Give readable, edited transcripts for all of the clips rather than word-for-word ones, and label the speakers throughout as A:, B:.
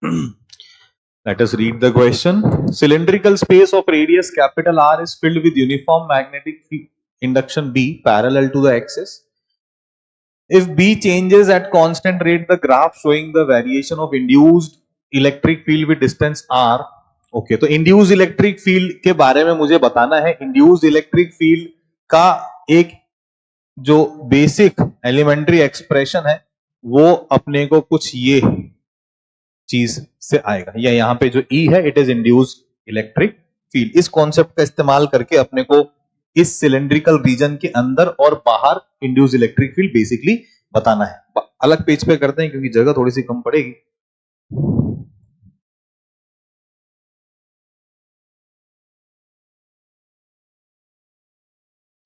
A: Let us read the question. Cylindrical space of radius capital R is filled with uniform magnetic induction B parallel to the axis. If B changes at constant rate, the graph showing the variation of induced electric field with distance R. Okay, तो induce electric field के बारे में मुझे बताना है. Induce electric field का एक जो बेसिक एलिमेंट्री एक्सप्रेशन है वो अपने को कुछ ये चीज से आएगा, या यहां पे जो E है it is induced electric field. इस कॉन्सेप्ट का इस्तेमाल करके अपने को इस सिलेंड्रिकल रीजन के अंदर और बाहर इंड्यूस इलेक्ट्रिक फील्ड बेसिकली बताना है. अलग पेज पे करते हैं क्योंकि जगह थोड़ी सी कम पड़ेगी.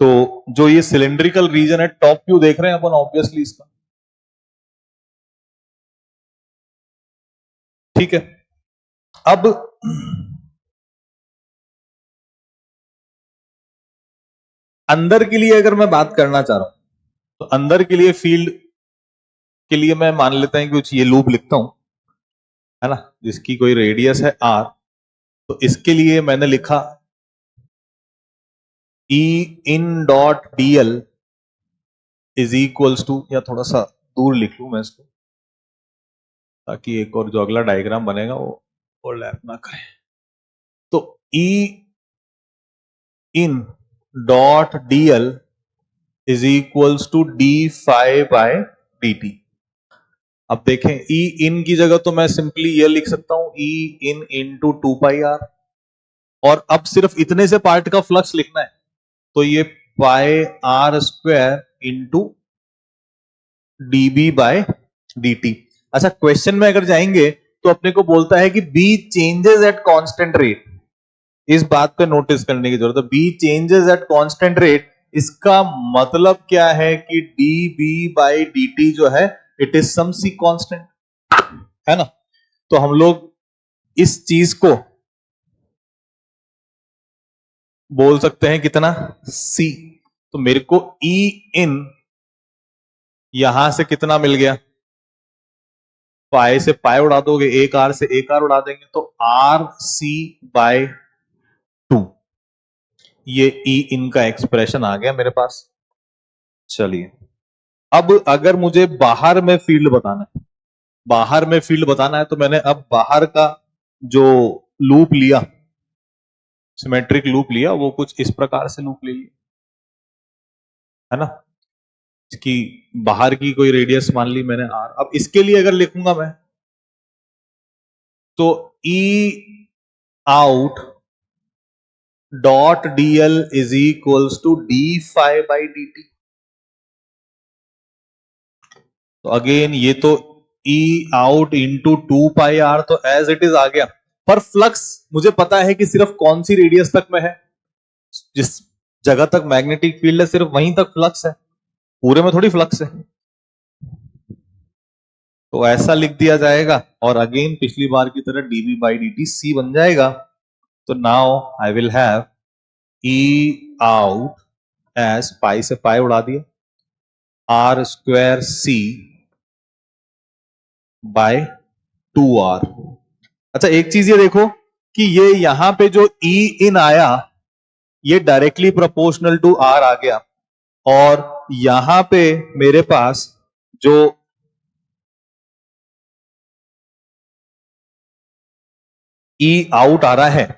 A: तो जो ये सिलेंड्रिकल रीजन है, टॉप व्यू देख रहे हैं अपन ऑब्वियसली इसका, ठीक है. अब अंदर के लिए अगर मैं बात करना चाह रहा हूं तो अंदर के लिए फील्ड के लिए मैं मान लेता हूं कि कुछ ये लूप लिखता हूं, है ना, जिसकी कोई रेडियस है R. तो इसके लिए मैंने लिखा E in dot dl is equals to, या थोड़ा सा दूर लिख लूं मैं इसको ताकि एक और जो अगला डायग्राम बनेगा वो ओवरलैप ना करे. तो E in dot dl is equals to d phi by dt. अब देखें E in की जगह तो मैं सिंपली ये लिख सकता हूं E in into 2 pi r, और अब सिर्फ इतने से पार्ट का फ्लक्स लिखना है तो ये pi r square into dB by dt. अच्छा, क्वेश्चन में अगर जाएंगे तो अपने को बोलता है कि B changes at constant rate. इस बात पे नोटिस करने की जरूरत है, B changes at constant rate. इसका मतलब क्या है कि dB बाय dt जो है it is some C constant, है ना. तो हम लोग इस चीज को बोल सकते हैं कितना, C. तो मेरे को E in यहां से कितना मिल गया, पाई से पाई उड़ा दोगे, एक R से एक R उड़ा देंगे तो RC बाय 2. ये E in का एक्सप्रेशन आ गया मेरे पास. चलिए, अब अगर मुझे बाहर में फील्ड बताना है, बाहर में फील्ड बताना है तो मैंने अब बाहर का जो लूप लिया, सिमेट्रिक लूप लिया, वो कुछ इस प्रकार से लूप ले लिया, है ना. इसकी बाहर की कोई रेडियस मान ली मैंने R. अब इसके लिए अगर लिखूंगा मैं तो E out dot dl is equals to d phi by dt. तो अगेन ये तो E out into 2 pi R तो एज इट इज आ गया. पर फ्लक्स मुझे पता है कि सिर्फ कौन सी रेडियस तक में है, जिस जगह तक मैग्नेटिक फील्ड है सिर्फ वहीं तक फ्लक्स है, पूरे में थोड़ी फ्लक्स है. तो ऐसा लिख दिया जाएगा और अगेन पिछली बार की तरह dB बाई dt C बन जाएगा. तो now I will have E out as pi से पाई उड़ा दिया R square C bye 2R. अच्छा, एक चीज ये देखो कि ये यहां पे जो E in आया ये डायरेक्टली प्रोपोर्शनल टू R आ गया, और यहां पे मेरे पास जो E आउट आ रहा है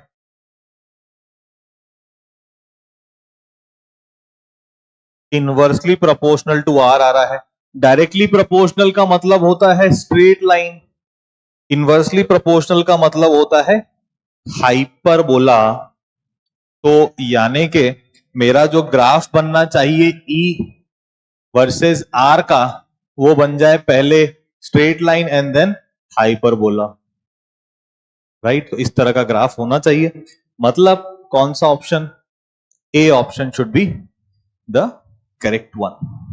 A: इनवर्सली प्रोपोर्शनल टू R आ रहा है. डायरेक्टली प्रोपोर्शनल का मतलब होता है स्ट्रेट लाइन, इनवर्सली प्रोपोर्शनल का मतलब होता है हाइपरबोला. तो यानी कि मेरा जो ग्राफ बनना चाहिए E वर्सेस R का, वो बन जाए पहले straight line and then hyperbola, right. तो इस तरह का ग्राफ होना चाहिए. मतलब कौन सा option, A option should be the correct one.